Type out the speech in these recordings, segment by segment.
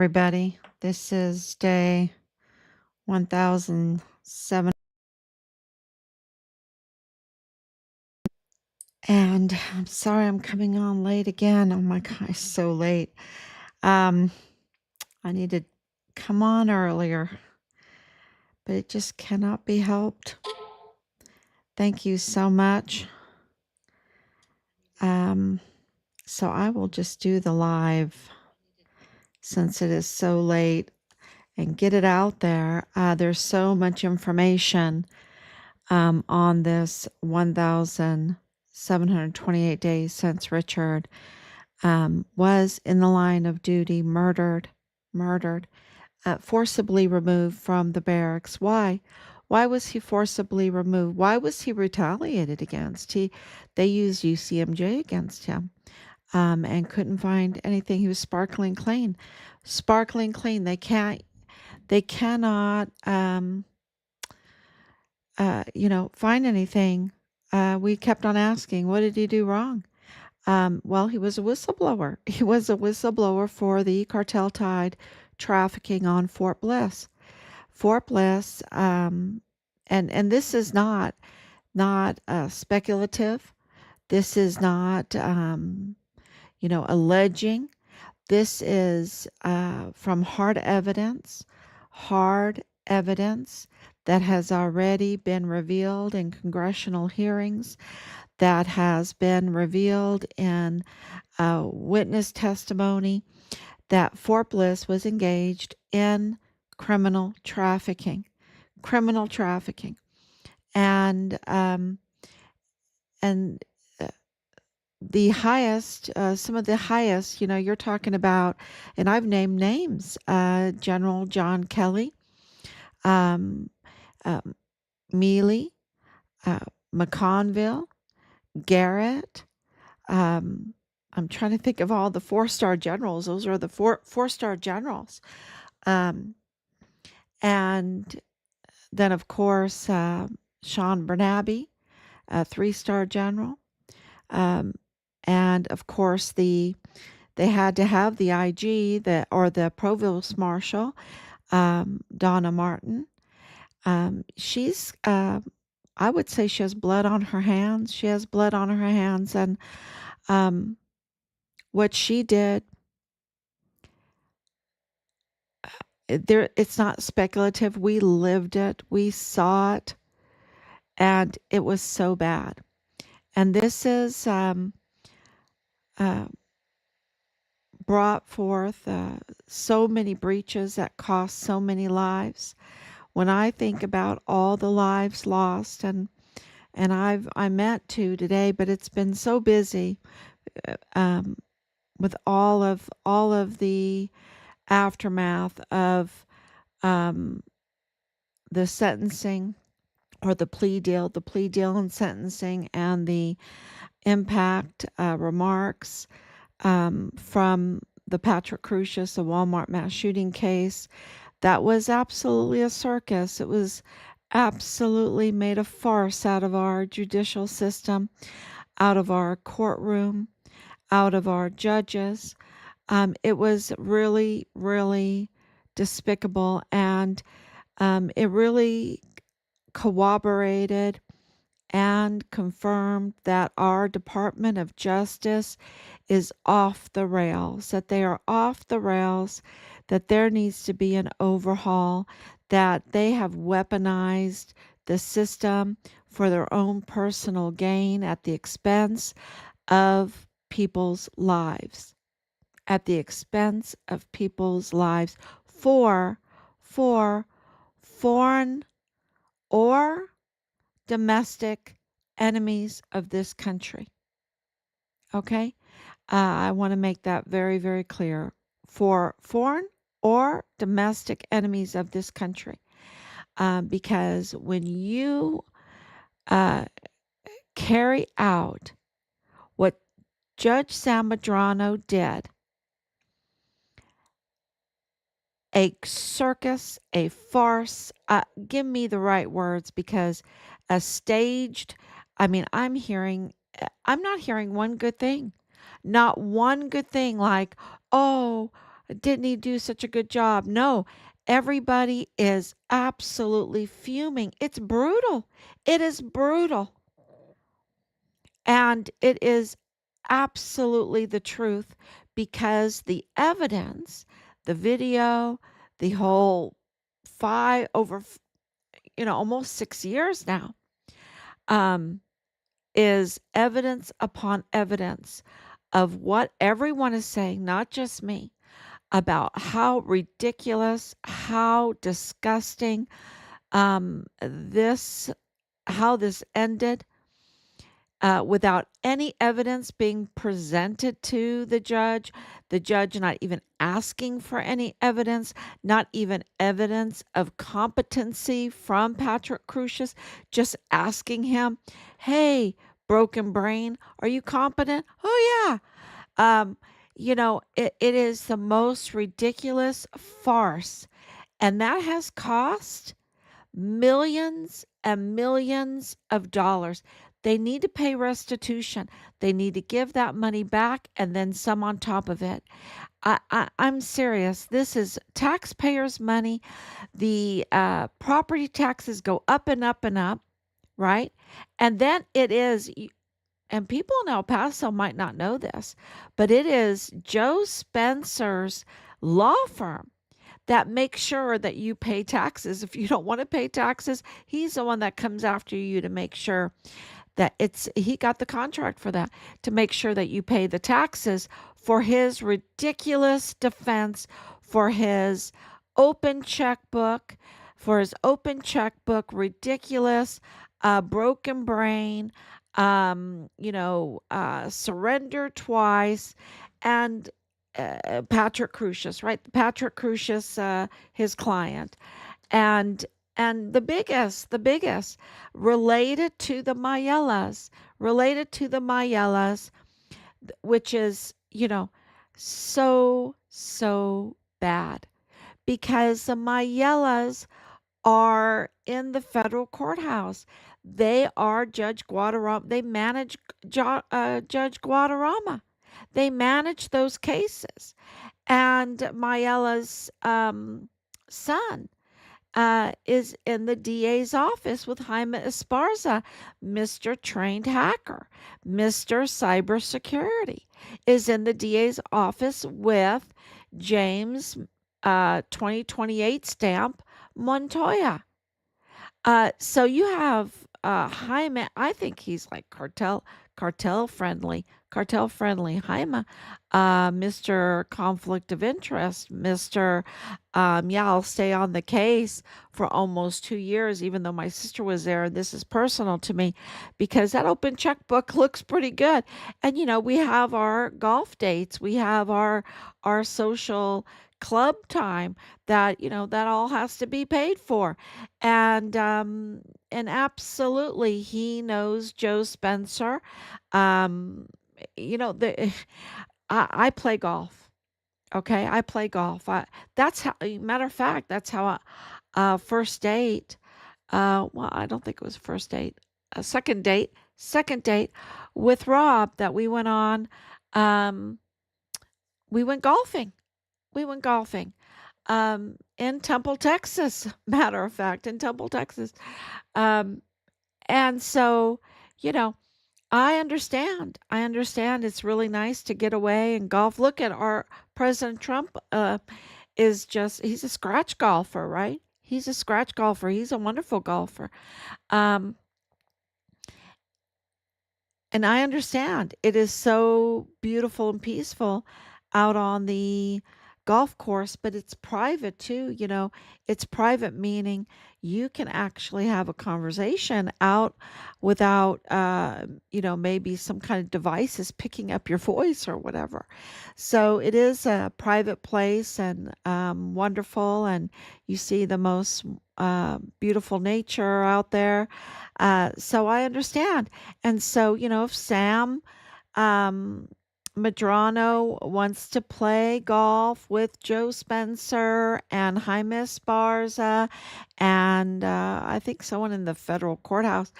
Everybody. This is day 1007, and I'm sorry I'm coming on late again. Oh my god, it's so late. Um, I need to come on earlier, but it just cannot be helped. Thank you so much. So I will just do the live since it is so late and get it out there. There's so much information on this 1,728 days since Richard was in the line of duty, murdered, forcibly removed from the barracks. Why? Why was he forcibly removed? Why was he retaliated against? They used UCMJ against him and couldn't find anything. He was sparkling clean, sparkling clean. They cannot, find anything. We kept on asking, what did he do wrong? Well, he was a whistleblower. He was a whistleblower for the cartel tied trafficking on Fort Bliss. Fort Bliss, and this is not speculative. This is not, alleging. This is from hard evidence that has already been revealed in congressional hearings, that has been revealed in witness testimony, that Fort Bliss was engaged in criminal trafficking, and and the highest, some of the highest, you're talking about, and I've named names, General John Kelly, um, um, Mealy, McConville, Garrett. I'm trying to think of all the four-star generals. Those are the four-star generals. Um, and then, of course, Sean Bernabe, a three-star general. And of course, they had to have the IG, or the Provost Marshal, Donna Martin. She's, I would say, she has blood on her hands. She has blood on her hands, and what she did, it's not speculative. We lived it. We saw it, and it was so bad. And this is brought forth so many breaches that cost so many lives. When I think about all the lives lost, and I meant to today, but it's been so busy with all of the aftermath of the sentencing, or the plea deal and sentencing, and the impact remarks from the Patrick Crucius, the Walmart mass shooting case. That was absolutely a circus. It was absolutely made a farce out of our judicial system, out of our courtroom, out of our judges. It was really, really despicable, and it really corroborated and confirmed that our Department of Justice is off the rails, that they are off the rails, that there needs to be an overhaul, that they have weaponized the system for their own personal gain at the expense of people's lives, for foreign or domestic enemies of this country. Okay? I want to make that very, very clear. For foreign or domestic enemies of this country. Because when you carry out what Judge San Madrano did, a circus, a farce, give me the right words, because a staged, I'm not hearing one good thing. Not one good thing, like, oh, Didn't he do such a good job? No, everybody is absolutely fuming. It's brutal. It is brutal. And it is absolutely the truth because the evidence, the video, the whole five over, almost 6 years now, um, is evidence upon evidence of what everyone is saying, not just me, about how ridiculous, how disgusting this, how this ended without any evidence being presented to the judge not even asking for any evidence, not even evidence of competency from Patrick Crucius, just asking him, hey, broken brain, are you competent? Oh, yeah. Um, it is the most ridiculous farce. And that has cost millions and millions of dollars. They need to pay restitution. They need to give that money back and then some on top of it. I'm serious. This is taxpayers' money. The property taxes go up and up and up, right? And then it is, and people in El Paso might not know this, but it is Joe Spencer's law firm that makes sure that you pay taxes. If you don't want to pay taxes, he's the one that comes after you to make sure that he got the contract for that, to make sure that you pay the taxes for his ridiculous defense, for his open checkbook, ridiculous, broken brain, surrender twice, and Patrick Crucius, right? Patrick Crucius, his client, and the biggest, related to the Mayellas, which is so bad because the Mayellas are in the federal courthouse. They are Judge Guadarrama. They manage Judge Guadarrama. They manage those cases. And Mayella's son is in the DA's office with Jaime Esparza, Mr. Trained Hacker, Mr. Cybersecurity, is in the DA's office with James 2028 stamp Montoya. So you have Jaime. I think he's like cartel friendly. Jaime, Mr. Conflict of Interest, Mr. Yeah, I'll stay on the case for almost 2 years, even though my sister was there. And this is personal to me because that open checkbook looks pretty good. And we have our golf dates, we have our social club time that that all has to be paid for. And absolutely he knows Joe Spencer. um the I play golf. Okay, I play golf. That's how, matter of fact, that's how first date, well, I don't think it was first date, second date with Rob that we went on. um we went golfing. We went golfing in Temple, Texas. Matter of fact, in Temple, Texas. Um, and so, you know, I understand. I understand it's really nice to get away and golf. Look at our President Trump, he's a scratch golfer, right? He's a scratch golfer. He's a wonderful golfer. Um, and I understand it is so beautiful and peaceful out on the golf course, but it's private too. It's private, meaning you can actually have a conversation out without, maybe some kind of devices picking up your voice or whatever. So it is a private place and wonderful, and you see the most beautiful nature out there. So I understand. And so, if Sam um, Madrano wants to play golf with Joe Spencer and Jaime Esparza and I think someone in the federal courthouse,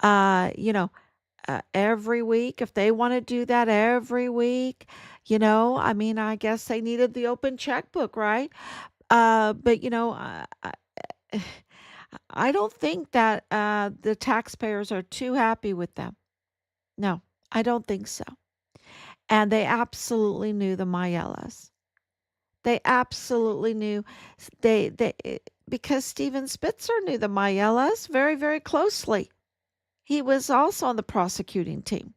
uh, you know, every week, if they want to do that every week, I mean, I guess they needed the open checkbook, right? But I don't think that the taxpayers are too happy with them. No, I don't think so. And they absolutely knew the Mayellas. They absolutely knew because Steven Spitzer knew the Mayellas very, very closely. He was also on the prosecuting team.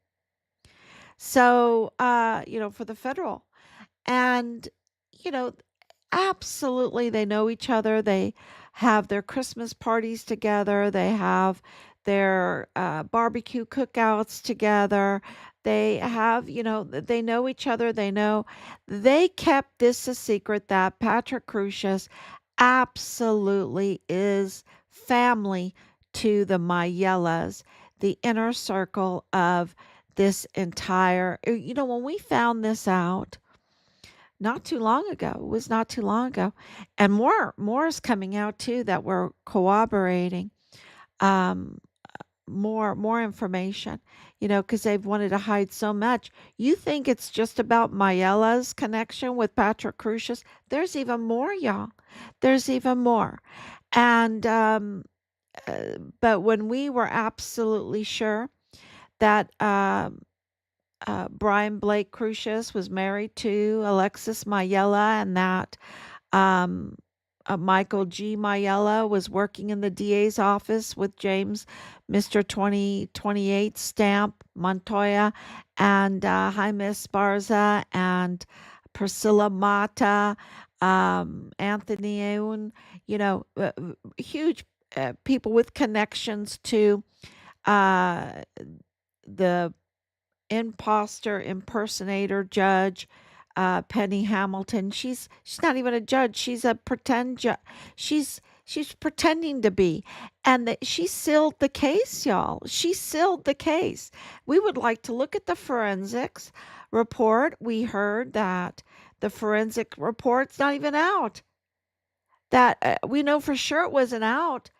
So, for the federal. And, you know, absolutely they know each other. They have their Christmas parties together. They have their barbecue cookouts together. They have, they know each other. They kept this a secret that Patrick Crucius absolutely is family to the Mayellas, the inner circle of this entire, when we found this out, not too long ago. It was not too long ago. And more is coming out too that we're corroborating um more information, because they've wanted to hide so much. You think it's just about Mayella's connection with Patrick Crucius? There's even more, y'all. There's even more. And but when we were absolutely sure that Brian Blake Crucius was married to Alexis Mayella, and that um, Michael G. Mayella was working in the DA's office with James, Mr. 2028 Stamp Montoya, and Jaime Esparza, and Priscilla Mata, Anthony Aoun, huge people with connections to uh, the imposter impersonator judge, Penny Hamilton. She's not even a judge. She's a pretend judge. She's pretending to be, and she sealed the case, y'all. She sealed the case. We would like to look at the forensics report. We heard that the forensic report's not even out. That we know for sure it wasn't out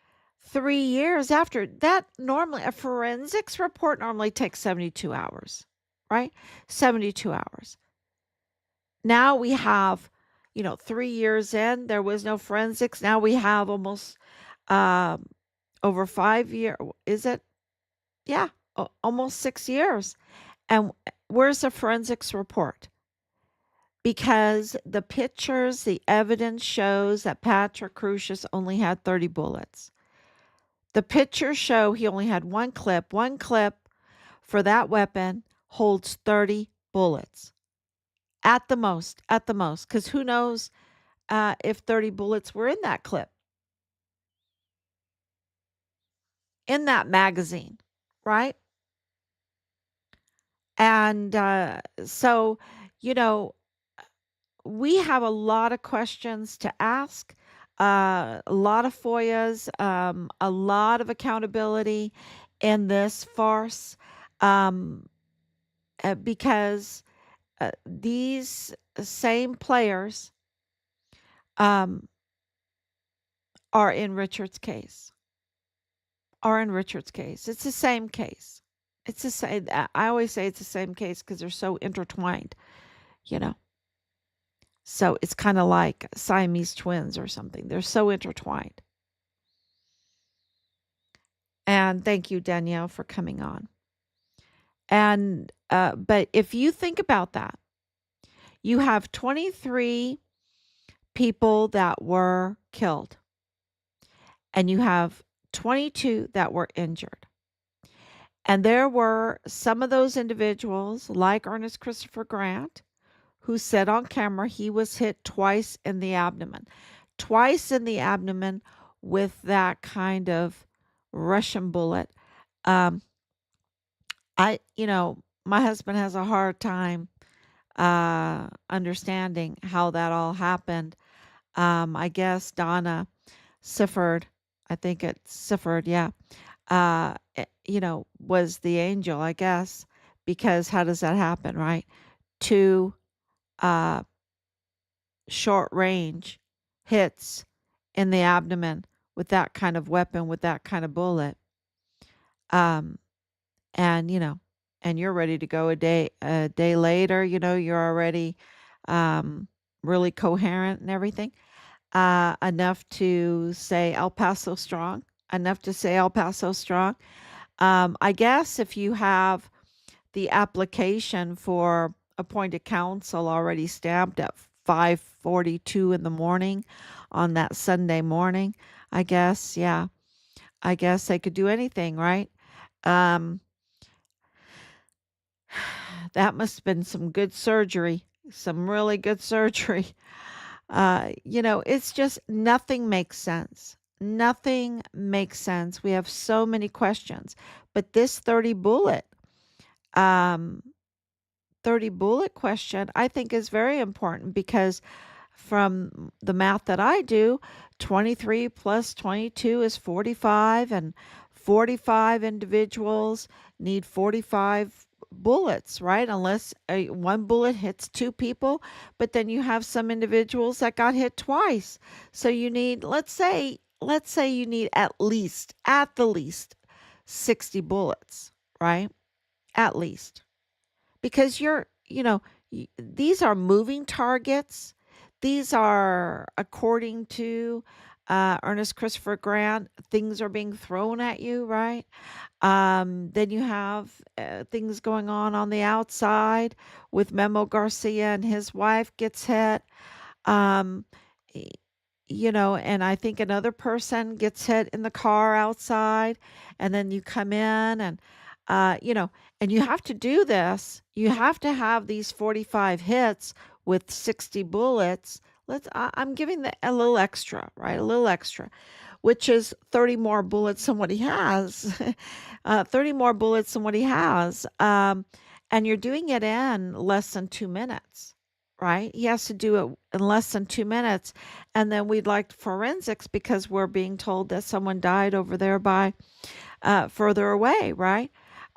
3 years after that. Normally a forensics report normally takes 72 hours, right? 72 hours. Now we have, 3 years in, there was no forensics. Now we have almost um over 5 year, is it? Yeah, almost 6 years. And where's the forensics report? Because the pictures, the evidence shows that Patrick Crucius only had 30 bullets. The pictures show he only had one clip. One clip for that weapon holds 30 bullets at the most, because who knows if 30 bullets were in that clip, in that magazine, right? And so, you know, we have a lot of questions to ask, a lot of FOIAs, a lot of accountability in this farce, um, because these same players um, are in Richard's case. Are in Richard's case. It's the same case. It's the same. I always say it's the same case because they're so intertwined, you know. So it's kind of like Siamese twins or something. They're so intertwined. And thank you, Danielle, for coming on. And but if you think about that, you have 23 people that were killed, and you have 22 that were injured. And there were some of those individuals, like Ernest Christopher Grant, who said on camera he was hit twice in the abdomen. Twice in the abdomen with that kind of Russian bullet. Um, my husband has a hard time understanding how that all happened. I guess Donna Sifford, I think it's Sifford, yeah, was the angel, I guess, because how does that happen, right? Two uh, short range hits in the abdomen with that kind of weapon, with that kind of bullet. Um, and and you're ready to go a day later, you're already um, really coherent and everything, enough to say El Paso strong, enough to say El Paso strong. I guess if you have the application for appointed counsel already stamped at 5:42 in the morning on that Sunday morning, I guess, yeah, I guess they could do anything, right? Um, that must have been some good surgery, some really good surgery. It's just nothing makes sense. Nothing makes sense. We have so many questions, but this um, 30 bullet question, I think is very important because from the math that I do, 23 plus 22 is 45, and 45 individuals need 45 bullets, right? Unless one bullet hits two people, but then you have some individuals that got hit twice. So you need, let's say you need at the least 60 bullets, right? At least, because these are moving targets. These are, according to Ernest Christopher Grant, things are being thrown at you, right? Then you have things going on the outside with Memo Garcia and his wife gets hit. Um, and I think another person gets hit in the car outside, and then you come in and, uh, you know, and you have to do this. You have to have these 45 hits with 60 bullets. I'm giving a little extra, right? A little extra, which is 30 more bullets than what he has. 30 more bullets than what he has. And you're doing it in less than 2 minutes, right? He has to do it in less than 2 minutes. And then we'd like forensics because we're being told that someone died over there by further away, right?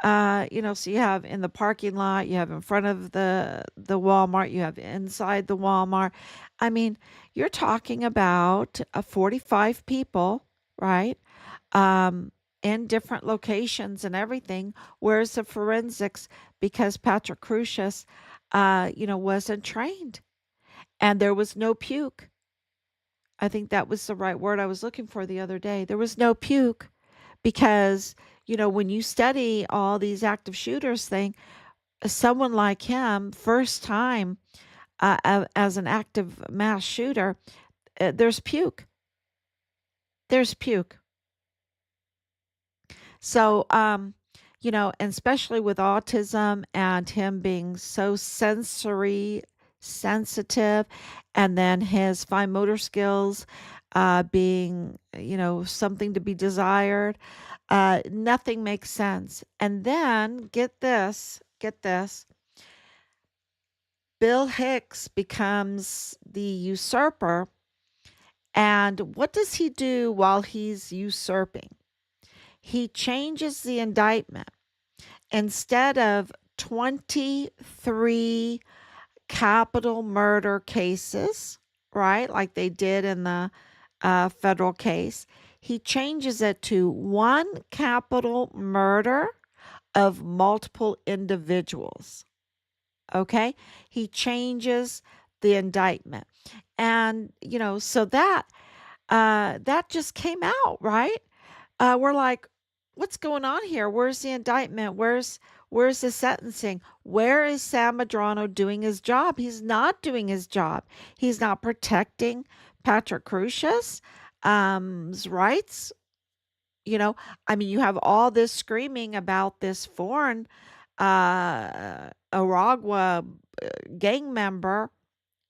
So you have in the parking lot, you have in front of the Walmart, you have inside the Walmart. I mean, you're talking about 45 people, right? Um, in different locations and everything. Where's the forensics? Because Patrick Crucius, wasn't trained, and there was no puke. I think that was the right word I was looking for the other day. There was no puke because, when you study all these active shooters thing, someone like him, first time as an active mass shooter, there's puke. There's puke. So, and especially with autism and him being so sensory sensitive, and then his fine motor skills being, something to be desired, nothing makes sense. And then get this, Bill Hicks becomes the usurper. And what does he do while he's usurping? He changes the indictment. Instead of 23 capital murder cases, right, like they did in the federal case, he changes it to one capital murder of multiple individuals. Okay? He changes the indictment. And, so that just came out, right? We're like, what's going on here? Where's the indictment? Where's the sentencing? Where is Sam Madrano doing his job? He's not doing his job. He's not protecting Patrick Crucius' rights. I mean, you have all this screaming about this foreign Aragua gang member,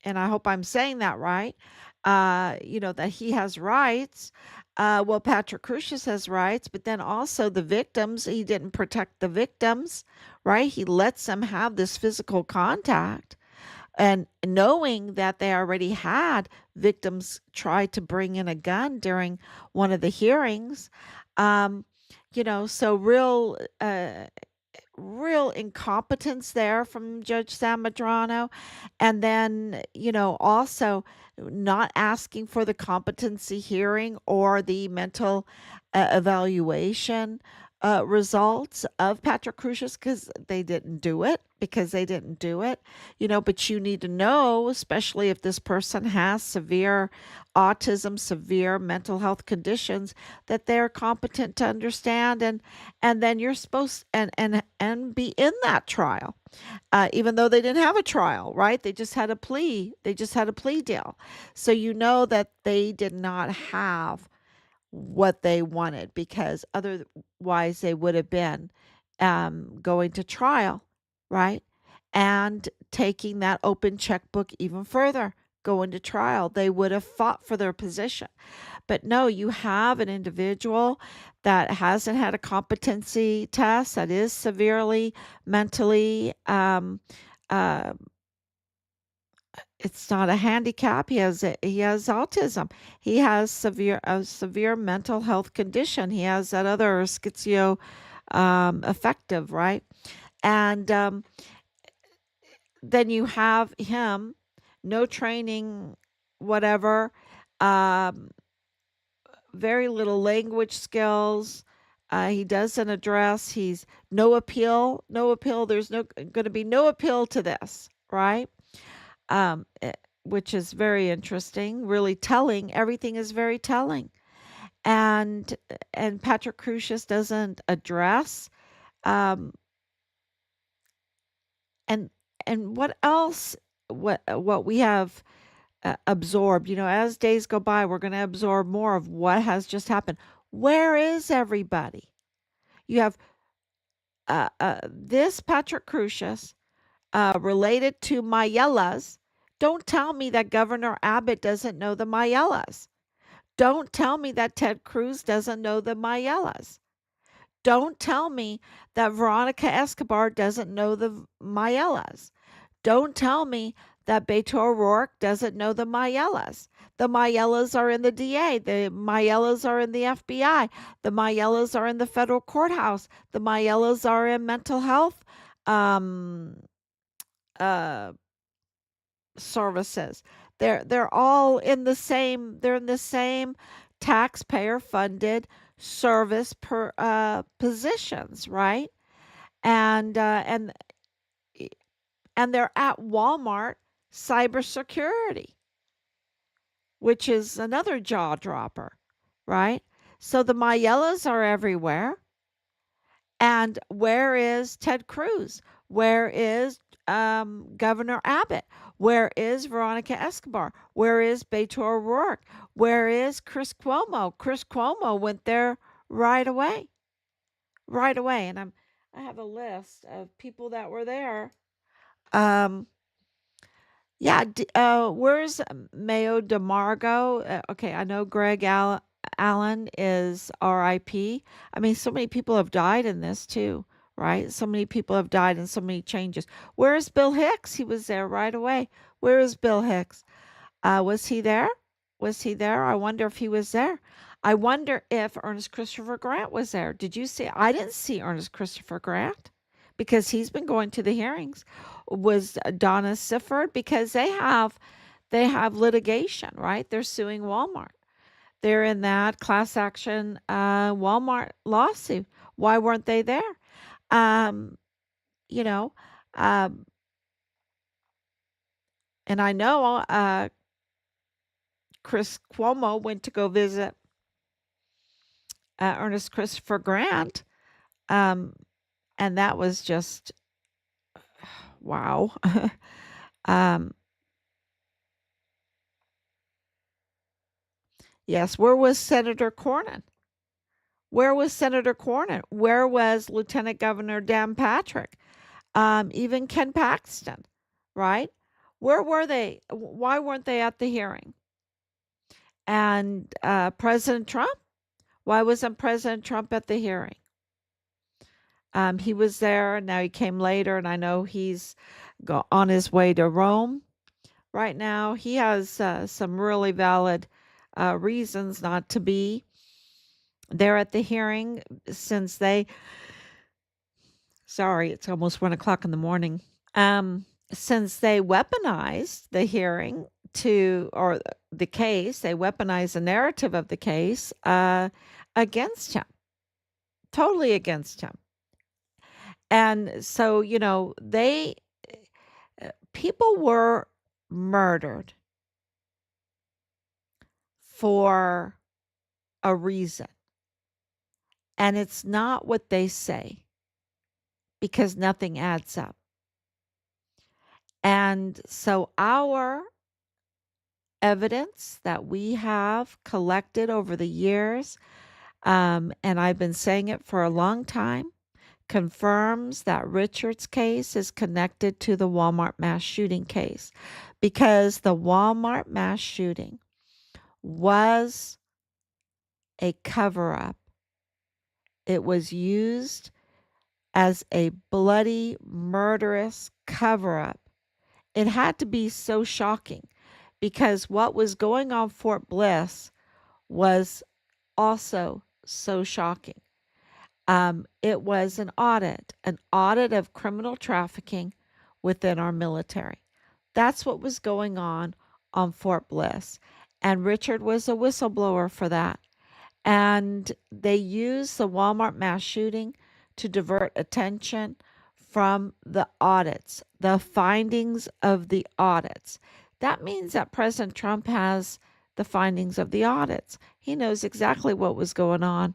and I hope I'm saying that right, that he has rights. Well, Patrick Crucius has rights, but then also the victims, he didn't protect the victims, right? He lets them have this physical contact. And knowing that they already had victims try to bring in a gun during one of the hearings, um, so real incompetence there from Judge San Madrano. And then, also not asking for the competency hearing or the mental evaluation results of Patrick Crucius because they didn't do it, but you need to know, especially if this person has severe autism, severe mental health conditions, that they're competent to understand, and then you're supposed and be in that trial. Even though they didn't have a trial, right? They just had a plea deal. So you know that they did not have what they wanted, because otherwise they would have been going to trial, right? And taking that open checkbook even further, going to trial. They would have fought for their position. But no, you have an individual that hasn't had a competency test, that is severely mentally, uh, it's not a handicap. He has autism. He has a severe mental health condition. He has that other schizo affective, right? And then you have him, no training, whatever, um, very little language skills. He doesn't address. He's no appeal, no appeal. There's no going to be no appeal to this, right? um, eh, which is very interesting, really telling. Everything is very telling, and Patrick Crucius doesn't address, um, and what else? What we have absorbed? As days go by, we're going to absorb more of what has just happened. Where is everybody? You have this Patrick Crucius related to Mayelas. Don't tell me that Governor Abbott doesn't know the Mayelas. Don't tell me that Ted Cruz doesn't know the Mayelas. Don't tell me that Veronica Escobar doesn't know the Mayelas. Don't tell me that Beto O'Rourke doesn't know the Mayelas. The Mayelas are in the DA. The Mayelas are in the FBI. The Mayelas are in the federal courthouse. The Mayelas are in mental health um, uh, services. They're all in the same. They're in the same taxpayer funded service per positions, right? And they're at Walmart cybersecurity, which is another jaw dropper, right? So the Mayelas are everywhere. And where is Ted Cruz? Where is Governor Abbott? Where is Veronica Escobar? Where is Beto O'Rourke? Where is Chris Cuomo? Chris Cuomo went there right away, right away. And I have a list of people that were there. Um, yeah, where's Mayo DeMargo? Okay, I know Allen is RIP. I mean, so many people have died in this too, right? So many people have died and so many changes. Where's Bill Hicks? He was there right away. Where is Bill Hicks? Was he there? Was he there? I wonder if he was there. I wonder if Ernest Christopher Grant was there. Did you see? I didn't see Ernest Christopher Grant because he's been going to the hearings. Was Donna Sifford, because they have litigation, right? They're suing Walmart. They're in that class action Walmart lawsuit. Why weren't they there? Um, you know, um, and I know Chris Cuomo went to go visit Ernest Christopher Grant, um, and that was just wow. um, yes, where was Senator Cornyn? Where was Senator Cornyn? Where was Lieutenant Governor Dan Patrick? Even Ken Paxton, right? Where were they? Why weren't they at the hearing? And President Trump? Why wasn't President Trump at the hearing? He was there. Now he came later, and I know he's on his way to Rome right now. He has some really valid reasons not to be there at the hearing, since sorry, it's almost 1 o'clock in the morning. Since they weaponized the hearing or the case, they weaponized the narrative of the case against him. totally against him. And so, people were murdered for a reason. And it's not what they say because nothing adds up. And so, our evidence that we have collected over the years, and I've been saying it for a long time, confirms that Richard's case is connected to the Walmart mass shooting case because the Walmart mass shooting was a cover up. It was used as a bloody, murderous cover up. It had to be so shocking because what was going on Fort Bliss was also so shocking. It was an audit of criminal trafficking within our military. That's what was going on Fort Bliss. And Richard was a whistleblower for that. And they used the Walmart mass shooting to divert attention from the audits, the findings of the audits. That means that President Trump has the findings of the audits. He knows exactly what was going on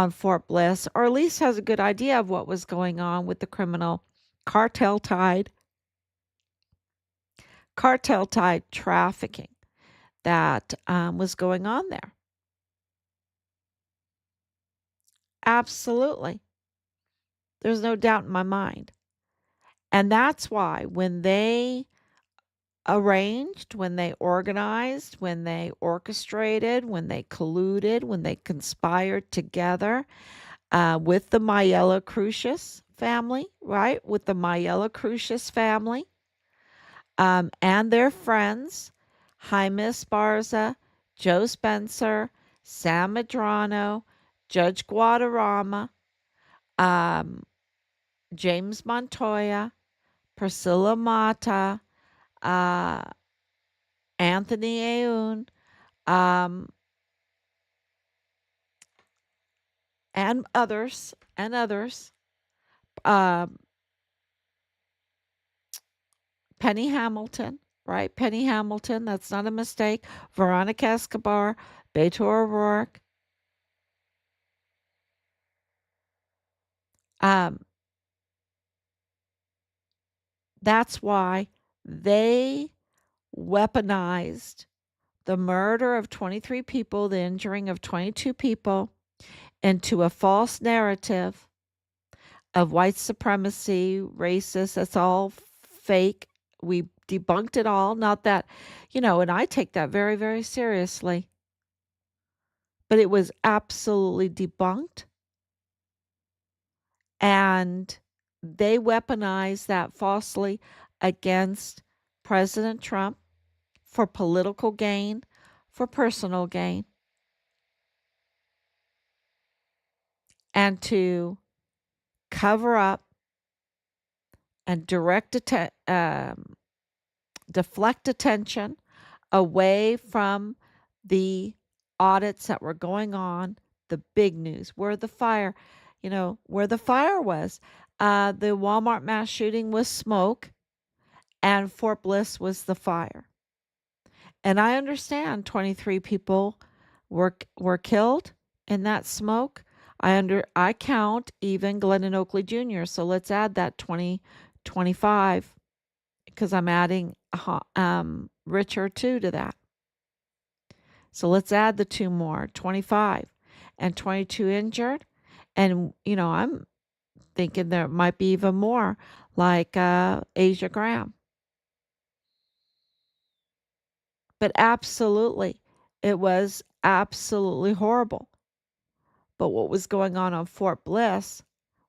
Fort Bliss, or at least has a good idea of what was going on with the criminal cartel tied trafficking that was going on there. Absolutely. There's no doubt in my mind. And that's why when they arranged, when they organized, when they orchestrated, when they colluded, when they conspired together with the Mayella Crucius family, right? With the Mayella Crucius family and their friends, Jaime Esparza, Joe Spencer, Sam Medrano, Judge Guadarrama, um, James Montoya, Priscilla Mata, uh, Anthony Aoun, um, and others. Um, Penny Hamilton, right? Penny Hamilton, that's not a mistake. Veronica Escobar, Beto O'Rourke. Um, that's why they weaponized the murder of 23 people, the injuring of 22 people, into a false narrative of white supremacy, racist. That's all fake. We debunked it all. Not that, and I take that very, very seriously. But it was absolutely debunked. And they weaponized that falsely against President Trump for political gain, for personal gain, and to cover up and deflect attention away from the audits that were going on, the big news, where the fire was. The Walmart mass shooting was smoke, and Fort Bliss was the fire. And I understand 23 people were killed in that smoke. I count even Glennon Oakley Jr. So let's add that 25 because I'm adding Richard too to that. So let's add the two more, 25 and 22 injured. And I'm thinking there might be even more, like Asia Graham. But absolutely, it was absolutely horrible. But what was going on Fort Bliss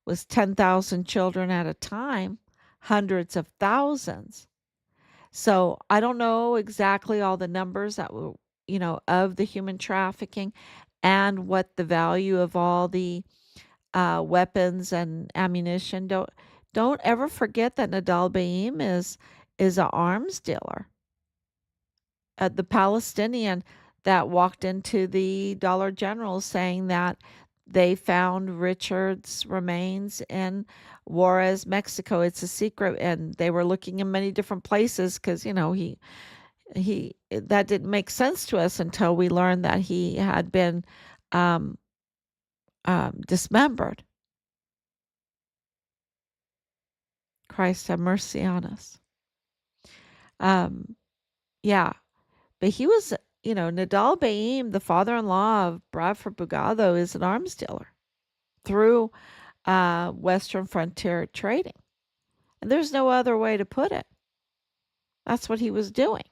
was 10,000 children at a time, hundreds of thousands. So I don't know exactly all the numbers that were, of the human trafficking and what the value of all the weapons and ammunition. Don't ever forget that Nadal Baim is an arms dealer. The Palestinian that walked into the Dollar General saying that They found Richard's remains in Juarez, Mexico. It's a secret, and they were looking in many different places because he that didn't make sense to us until we learned that he had been um, dismembered. Christ have mercy on us. Um, yeah, but he was, Nadal Baim, the father-in-law of Bradford Bugado, is an arms dealer through Western Frontier Trading. And there's no other way to put it. That's what he was doing.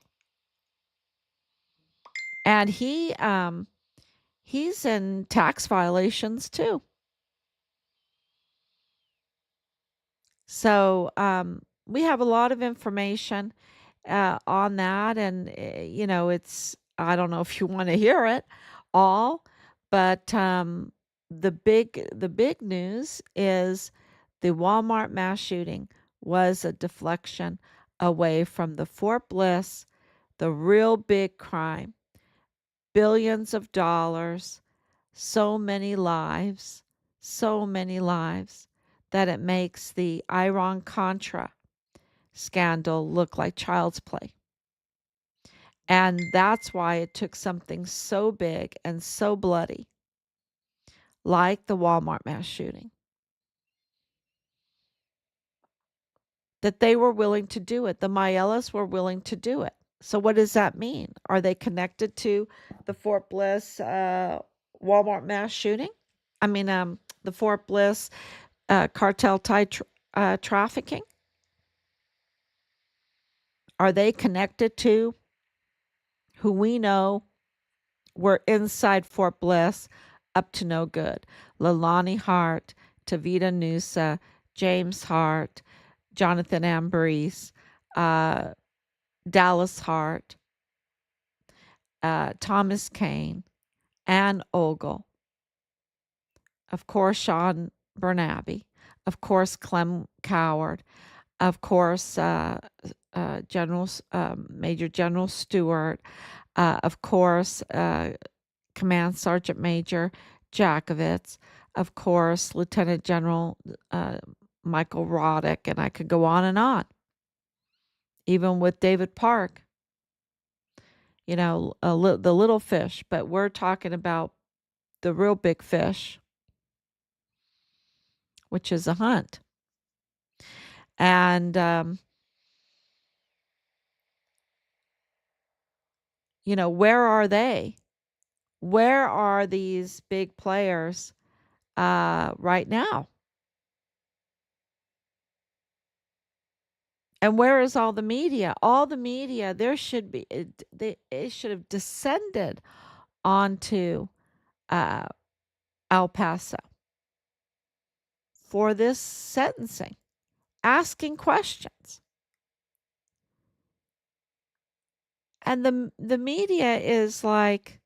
And he's in tax violations too. So we have a lot of information on that, and it's I don't know if you want to hear it all, but the big news is the Walmart mass shooting was a deflection away from the Fort Bliss, the real big crime, billions of dollars, so many lives that it makes the Iran Contra scandal look like child's play. And that's why it took something so big and so bloody, like the Walmart mass shooting, that they were willing to do it. The Mayelas were willing to do it. So, what does that mean? Are they connected to the Fort Bliss Walmart mass shooting? I mean, the Fort Bliss cartel trafficking? Are they connected to who we know were inside Fort Bliss up to no good? Leilani Hart, Tavita Nusa, James Hart, Jonathan Ambrose, uh, Dallas Hart, Thomas Kane, Ann Ogle, of course, Sean Bernabe, of course, Clem Coward, of course, Major General Stewart, of course, Command Sergeant Major Jakovitz, of course, Lieutenant General Michael Roddick, and I could go on, even with David Park, the little fish, but we're talking about the real big fish, which is a hunt. And, where are they? Where are these big players right now? And where is all the media? All the media, there should be, it should have descended onto uh, El Paso for this sentencing, asking questions. And the media is like,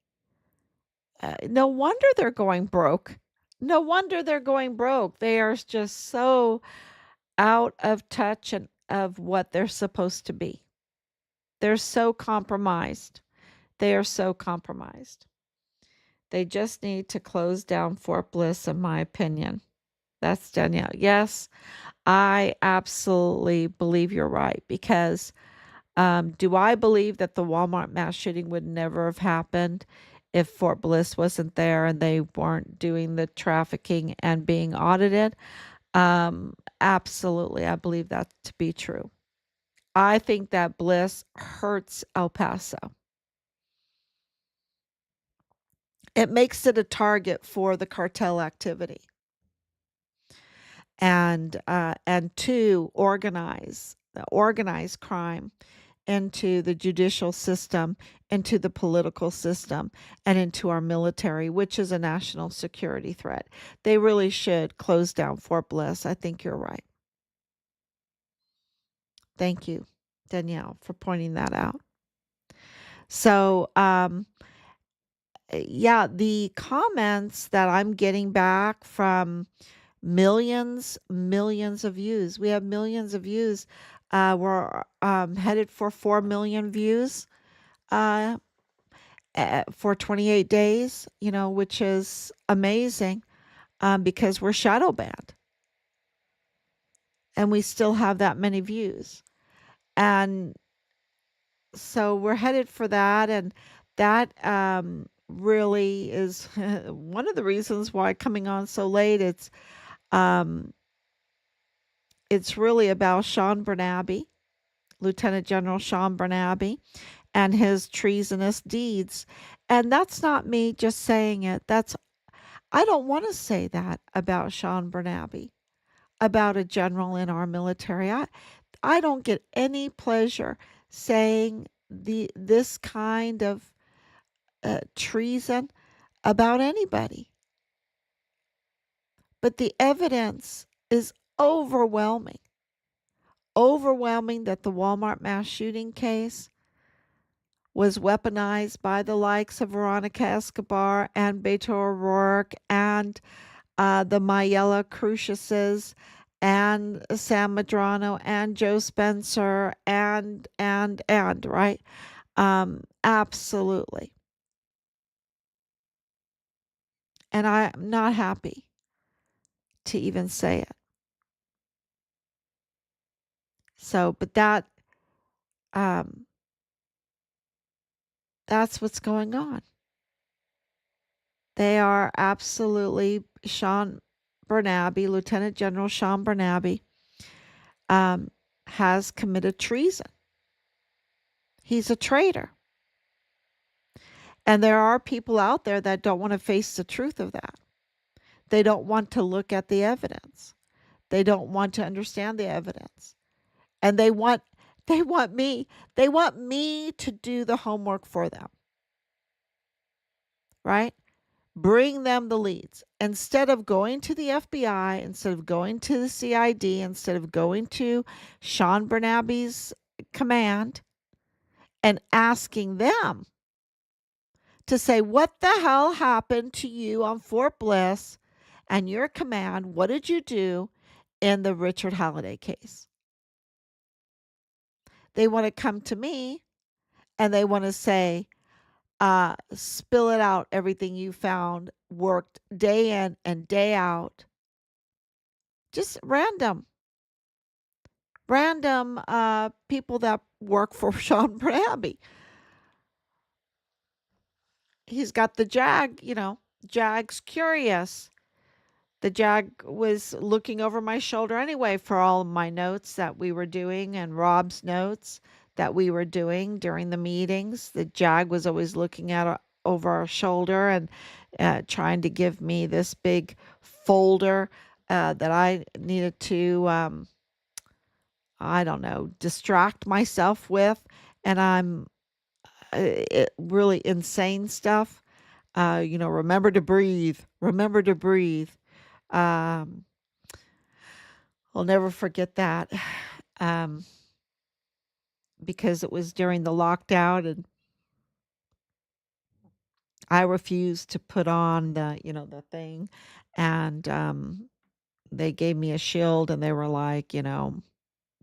no wonder they're going broke. No wonder they're going broke. They are just so out of touch and of what they're supposed to be. They're so compromised. They are so compromised. They just need to close down Fort Bliss, in my opinion. That's Danielle. Yes, I absolutely believe you're right because do I believe that the Walmart mass shooting would never have happened if Fort Bliss wasn't there and they weren't doing the trafficking and being audited? Absolutely. I believe that to be true. I think that Bliss hurts El Paso. It makes it a target for the cartel activity and to organize crime into the judicial system, into the political system, and into our military, which is a national security threat. They really should close down Fort Bliss. I think you're right. Thank you, Danielle, for pointing that out. So, yeah, the comments that I'm getting back from millions of views. We have millions of views. We're headed for 4 million views for 28 days, which is amazing. because we're shadow banned and we still have that many views. And so we're headed for that. And that really is one of the reasons why coming on so late. Um, it's really about Sean Bernabe, Lieutenant General Sean Bernabe, and his treasonous deeds. And that's not me just saying it. I don't want to say that about Sean Bernabe, about a general in our military. I don't get any pleasure saying this kind of treason about anybody. But the evidence is overwhelming. Overwhelming that the Walmart mass shooting case was weaponized by the likes of Veronica Escobar and Beto O'Rourke and the Mayella Cruciuses and Sam Madrano and Joe Spencer and right? Absolutely. And I'm not happy to even say it. So, but um, that's what's going on. They are absolutely Sean Bernabe, Lieutenant General Sean Bernabe, um, has committed treason. He's a traitor. And there are people out there that don't want to face the truth of that. They don't want to look at the evidence. They don't want to understand the evidence. And they want me to do the homework for them. Right? Bring them the leads. Instead of going to the FBI, instead of going to the CID, instead of going to Sean Bernabe's command and asking them to say, what the hell happened to you on Fort Bliss and your command? What did you do in the Richard Halliday case? They want to come to me and they want to say, spill it out. Everything you found worked day in and day out. Just random people that work for Sean Bernabe. He's got the JAG, JAG's curious. The JAG was looking over my shoulder anyway for all of my notes that we were doing and Rob's notes that we were doing during the meetings. The JAG was always looking at over our shoulder and trying to give me this big folder that I needed to, I don't know, distract myself with. And I'm really insane stuff. Remember to breathe. Remember to breathe. Um, I'll never forget that um, because it was during the lockdown and I refused to put on the thing. And they gave me a shield and they were like,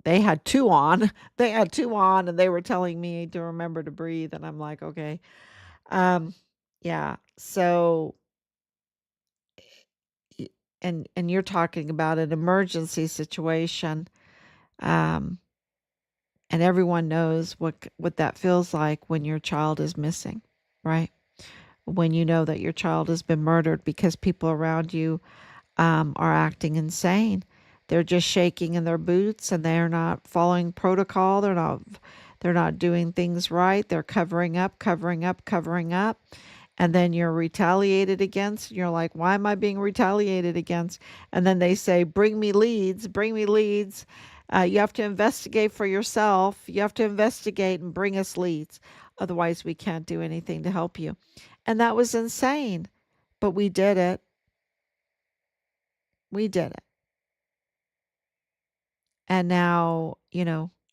they had two on. They had two on and they were telling me to remember to breathe. And I'm like, okay. Um, yeah. So, y- and you're talking about an emergency situation. Um, and everyone knows what that feels like when your child is missing, right? When you know that your child has been murdered because people around you are acting insane. They're just shaking in their boots and they're not following protocol. They're not doing things right. They're covering up, covering up, covering up. And then you're retaliated against. And you're like, why am I being retaliated against? And then they say, bring me leads, bring me leads. You have to investigate for yourself. You have to investigate and bring us leads. Otherwise, we can't do anything to help you. And that was insane. But we did it. We did it. And now,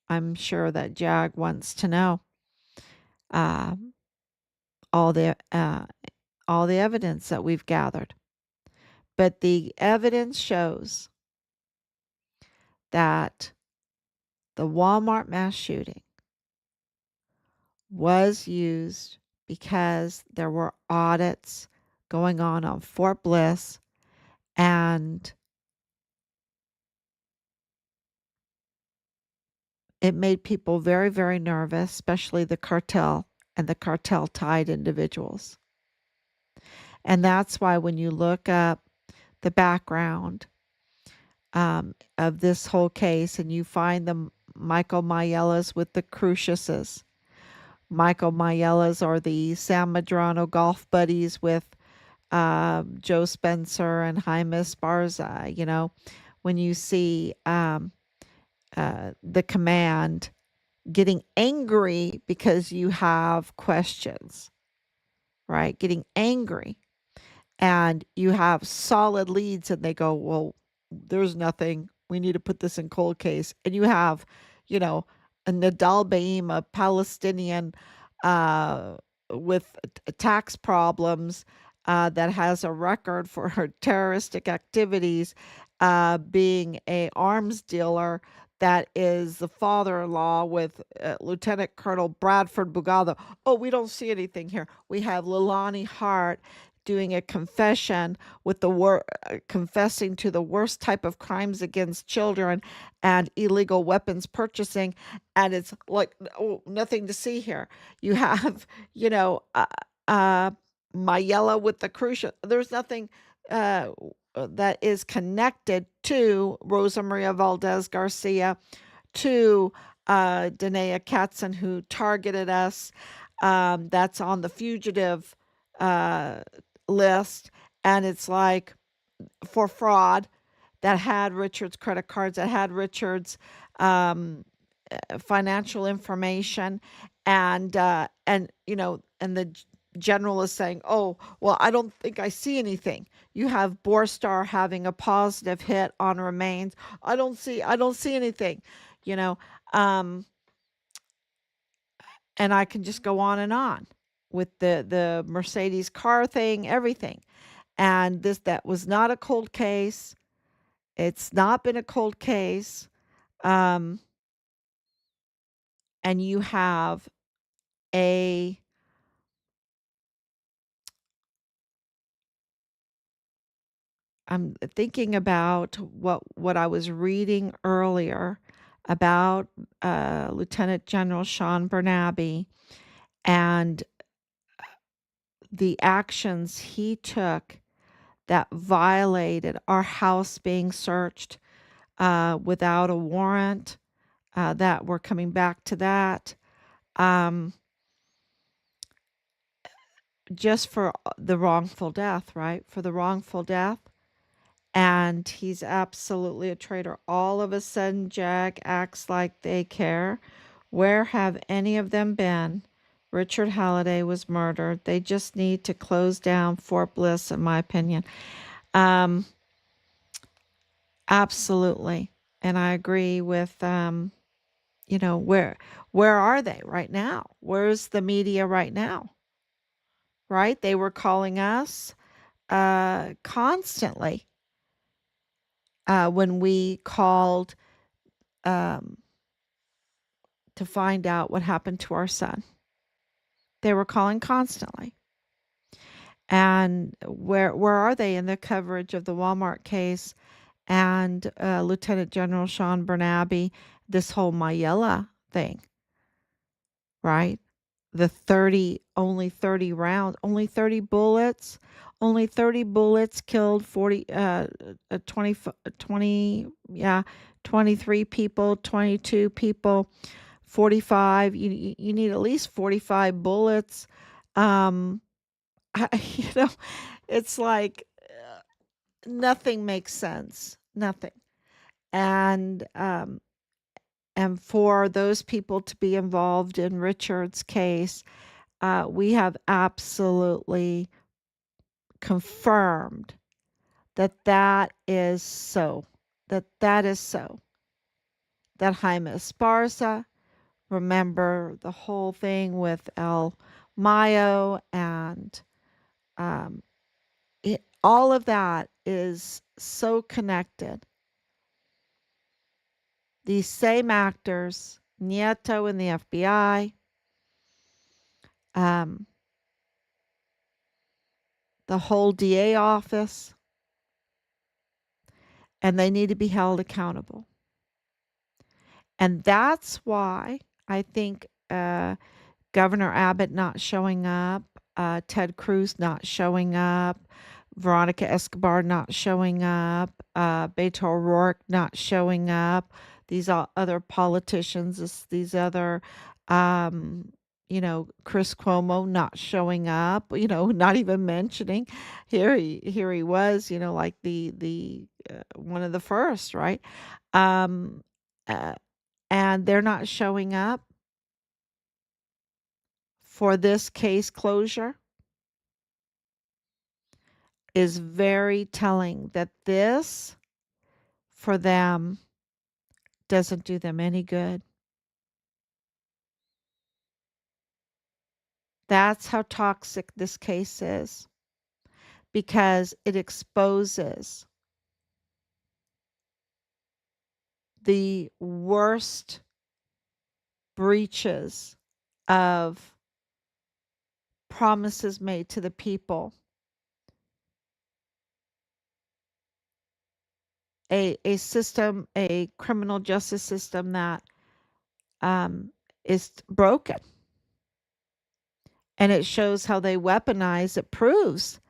I'm sure that Jag wants to know uh, all the uh, all the evidence that we've gathered. But the evidence shows that the Walmart mass shooting was used because there were audits going on Fort Bliss And it made people very, very nervous, especially the cartel and the cartel tied individuals. And that's why when you look up the background of this whole case and you find the Michael Maielas with the Cruciuses, Michael Maielas are the San Medrano golf buddies with Joe Spencer and Jaime Esparza. When you see the command getting angry because you have questions, right? Getting angry and you have solid leads and they go, well, there's nothing. We need to put this in cold case. And you have, you know, a Nadal Baim, a Palestinian uh, with tax problems that has a record for her terroristic activities, being a arms dealer that is the father-in-law with Lieutenant Colonel Bradford Bugado. Oh, we don't see anything here. We have Leilani Hart doing a confession with confessing to the worst type of crimes against children and illegal weapons purchasing, and it's like, oh, nothing to see here. You have, you know, uh, Mayella with the crucial. There's nothing that is connected to Rosa Maria Valdez Garcia, to Danae Katzen, who targeted us. That's on the fugitive uh, list. And it's like for fraud that had Richard's credit cards, that had Richard's um, financial information. And the general is saying, oh, well, I don't think I see anything. You have Borstar having a positive hit on remains. I don't see anything, you know. Um, and I can just go on with the Mercedes car thing, everything. And that was not a cold case. It's not been a cold case. Um, and you have a I'm thinking about what I was reading earlier about Lieutenant General Sean Bernabe and the actions he took that violated our house being searched without a warrant. That we're coming back to that. Um, just for the wrongful death, right? For the wrongful death. And he's absolutely a traitor. All of a sudden, Jag acts like they care. Where have any of them been? Richard Halliday was murdered. They just need to close down Fort Bliss, in my opinion. Um, absolutely. And I agree with, where are they right now? Where's the media right now? Right? They were calling us constantly when we called um, to find out what happened to our son. They were calling constantly. And where are they in the coverage of the Walmart case and Lieutenant General Sean Bernabe, this whole Mayella thing, right? The 30, only 30 rounds, only 30 bullets, only 30 bullets killed 20, 20, yeah, 23 people, 22 people, 45. You need at least 45 bullets. Um, you know, it's like nothing makes sense. Nothing. And and for those people to be involved in Richard's case, we have absolutely confirmed that is so. That is so. That Jaime Esparza, remember the whole thing with El Mayo and um, all of that is so connected. These same actors, Nieto in the FBI, um, the whole DA office, and they need to be held accountable. And that's why I think Governor Abbott not showing up, Ted Cruz not showing up, Veronica Escobar not showing up, Beto O'Rourke not showing up, these other politicians, these other, um, Chris Cuomo not showing up, not even mentioning. Here he was, like the one of the first, right? Um, uh, and they're not showing up for this case closure is very telling that this for them doesn't do them any good. That's how toxic this case is because it exposes the worst breaches of promises made to the people. A system, a criminal justice system that um, is broken. And it shows how they weaponize, it proves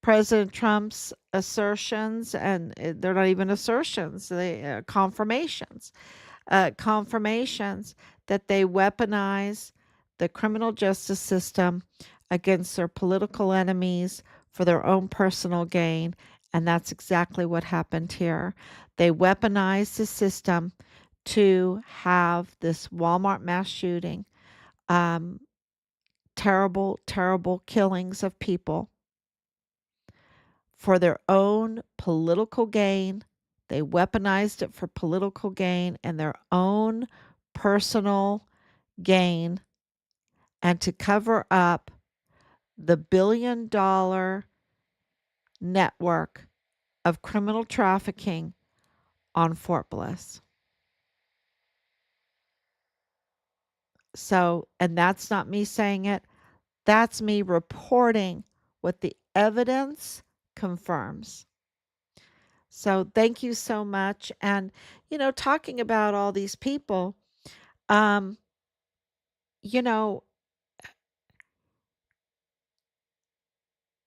President Trump's assertions, and they're not even assertions, they confirmations that they weaponize the criminal justice system against their political enemies for their own personal gain. And that's exactly what happened here. They weaponized the system to have this Walmart mass shooting, um, terrible, terrible killings of people for their own political gain. They weaponized it for political gain and their own personal gain, and to cover up the $1 billion network of criminal trafficking on Fort Bliss. So, and that's not me saying it, that's me reporting what the evidence confirms. So, thank you so much. And, talking about all these people, um, you know,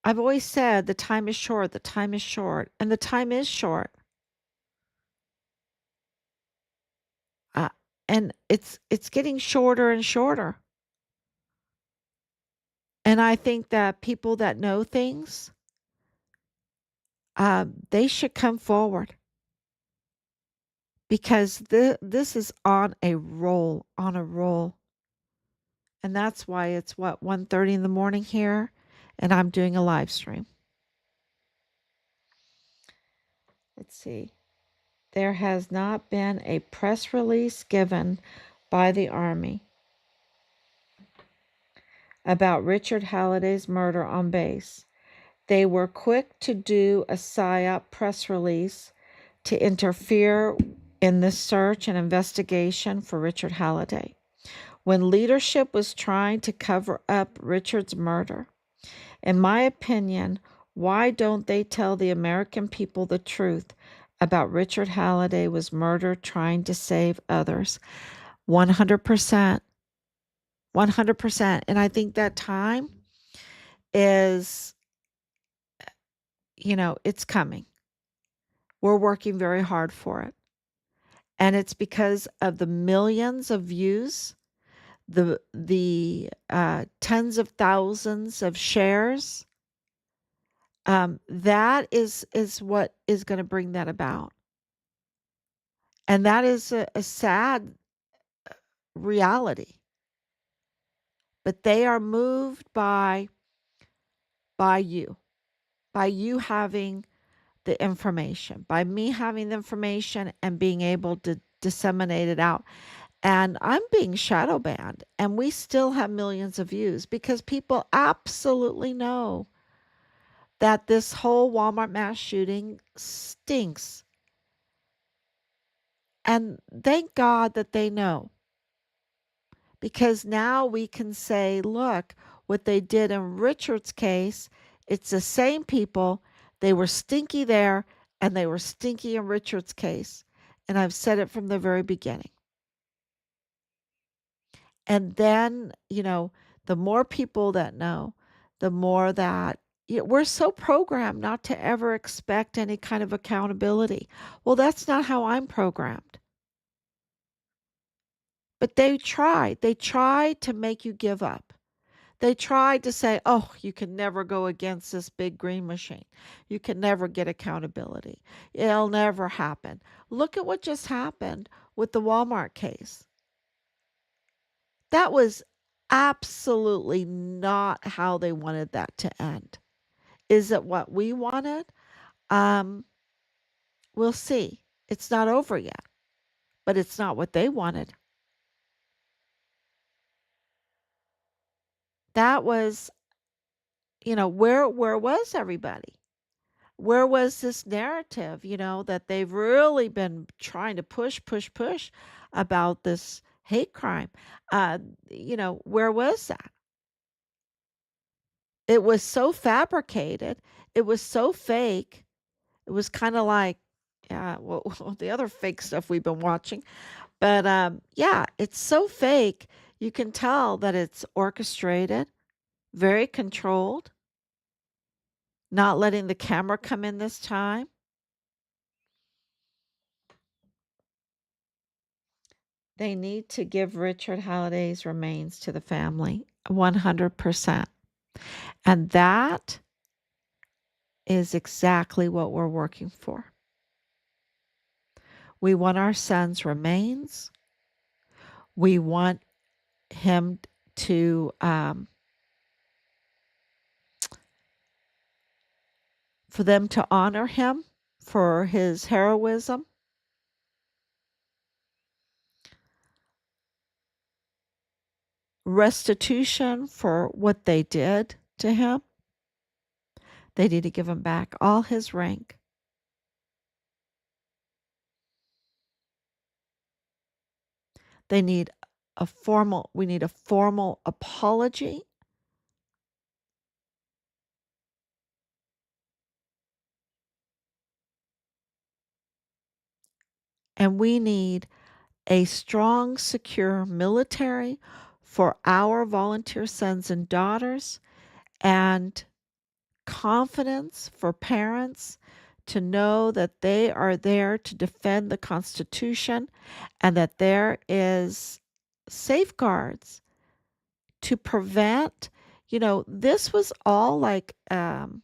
I've always said the time is short, the time is short, and the time is short. Uh, and it's getting shorter and shorter. And I think that people that know things, they should come forward because this is on a roll, on a roll. And that's why it's 1:30 in the morning here, and I'm doing a live stream. Let's see. There has not been a press release given by the Army about Richard Halliday's murder on base. They were quick to do a PSYOP press release to interfere in the search and investigation for Richard Halliday. When leadership was trying to cover up Richard's murder, in my opinion, why don't they tell the American people the truth about Richard Halliday was murdered trying to save others? 100%. 100%. And I think that time is, it's coming. We're working very hard for it. And it's because of the millions of views, the tens of thousands of shares. That is what is going to bring that about. And that is a sad reality. But they are moved by you, by you having the information, by me having the information and being able to disseminate it out. And I'm being shadow banned, and we still have millions of views because people absolutely know that this whole Walmart mass shooting stinks. And thank God that they know, because now we can say, look, what they did in Richard's case, it's the same people. They were stinky there, and they were stinky in Richard's case. And I've said it from the very beginning. And then, the more people that know, the more that we're so programmed not to ever expect any kind of accountability. Well, that's not how I'm programmed. But they tried. They tried to make you give up. They tried to say, oh, you can never go against this big green machine. You can never get accountability. It'll never happen. Look at what just happened with the Walmart case. That was absolutely not how they wanted that to end. Is it what we wanted? Um, we'll see. It's not over yet, but it's not what they wanted. That was, where was everybody? Where was this narrative, that they've really been trying to push about this hate crime? Where was that? It was so fabricated. It was so fake. It was kind of like, yeah, well, the other fake stuff we've been watching. But yeah, it's so fake. You can tell that it's orchestrated, very controlled, not letting the camera come in this time. They need to give Richard Halliday's remains to the family 100%. And that is exactly what we're working for. We want our son's remains. We want him to, for them to honor him for his heroism. Restitution for what they did to him. They need to give him back all his rank. We need a formal apology. And we need a strong, secure military for our volunteer sons and daughters, and confidence for parents to know that they are there to defend the Constitution and that there is safeguards to prevent, this was all like HRC,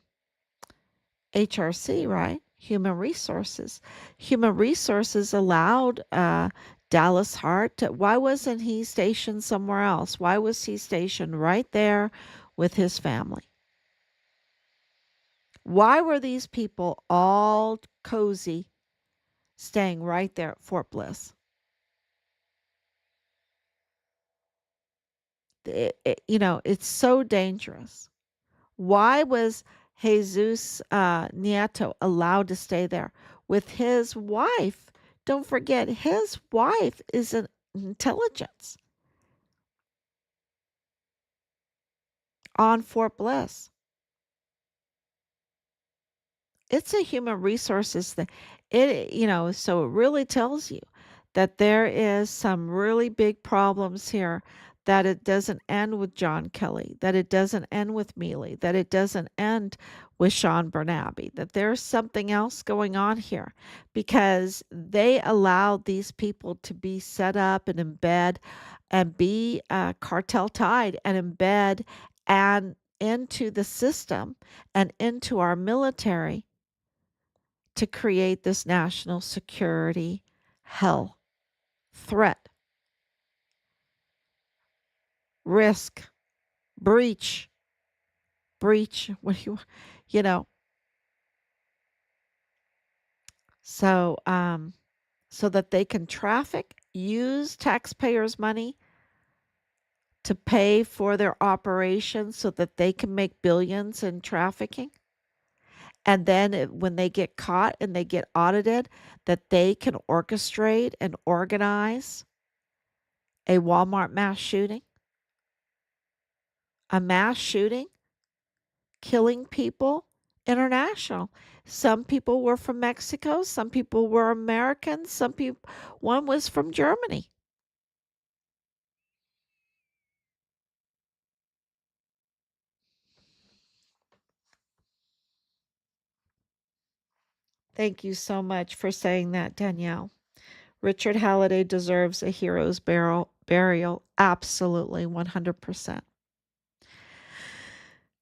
right? Human Resources. Human Resources allowed Dallas Hart. Why wasn't he stationed somewhere else? Why was he stationed right there with his family? Why were these people all cozy staying right there at Fort Bliss? It's so dangerous. Why was Jesus Nieto allowed to stay there with his wife? Don't forget, his wife is an intelligence on Fort Bliss. It's a human resources thing. So it really tells you that there is some really big problems here, that it doesn't end with John Kelly, that it doesn't end with Mealy, that it doesn't end with Sean Bernabe, that there's something else going on here, because they allowed these people to be set up and embed and be cartel tied and embed and into the system and into our military to create this national security hell, threat, risk, breach, what do you know, so so that they can traffic, use taxpayers' money to pay for their operations so that they can make billions in trafficking. And then when they get caught and they get audited, that they can orchestrate and organize a Walmart mass shooting, killing people international. Some people were from Mexico, some people were Americans, some people, one was from Germany. Thank you so much for saying that, Danielle. Richard Halliday deserves a hero's burial. Absolutely, 100%.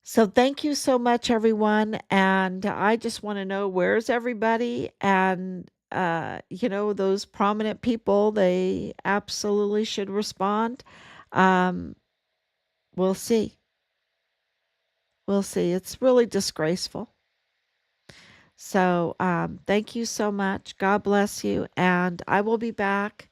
So thank you so much, everyone. And I just want to know, where's everybody? And, those prominent people, they absolutely should respond. Um, we'll see. We'll see. It's really disgraceful. So thank you so much. God bless you. And I will be back